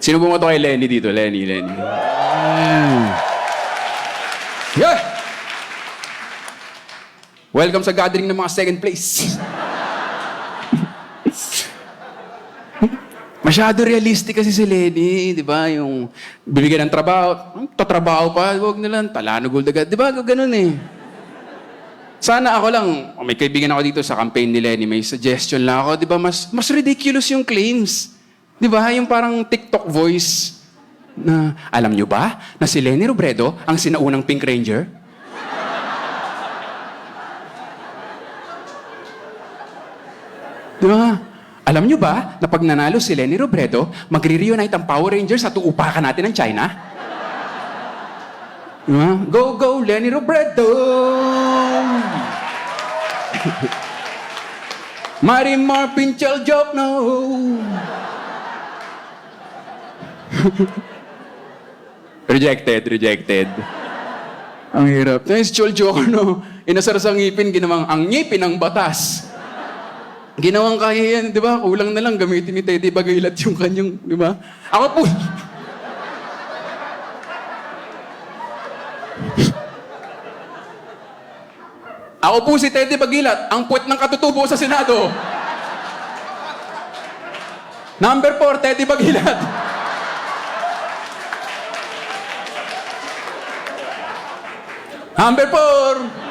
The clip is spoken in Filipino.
Sino bumoto kay Lenny dito? Lenny. Yeah! Welcome sa gathering ng mga second place. Masyado realistic kasi si Lenny, di ba? Yung bibigyan ng trabaho, tatrabaho pa, huwag na lang, talanugol agad. Di ba? Ganun eh. Sana ako lang, may kaibigan ako dito sa campaign ni Lenny, may suggestion lang ako, di ba? Mas ridiculous yung claims. Di ba? Yung parang TikTok voice na, alam nyo ba na si Lenny Robredo ang sinaunang Pink Ranger? Di ba? Alam nyo ba na pag nanalo si Lenny Robredo, magre-reunite ang Power Rangers at uupakan natin ng China? Diba? Go, go, Lenny Robredo! Marimar Pinchel joke, no! Rejected. Ang hirap. Nice joke, no? Inasar sa ngipin, ginawang ang ngipin ng batas. Ginawang kaya yan, di ba? Kulang na lang gamitin ni Teddy Bagaylat yung kanyang, di ba? Ako po! Ako po si Teddy Bagilat, ang puwet ng katutubo sa Senado. Number 4, Teddy Bagilat. Number 4!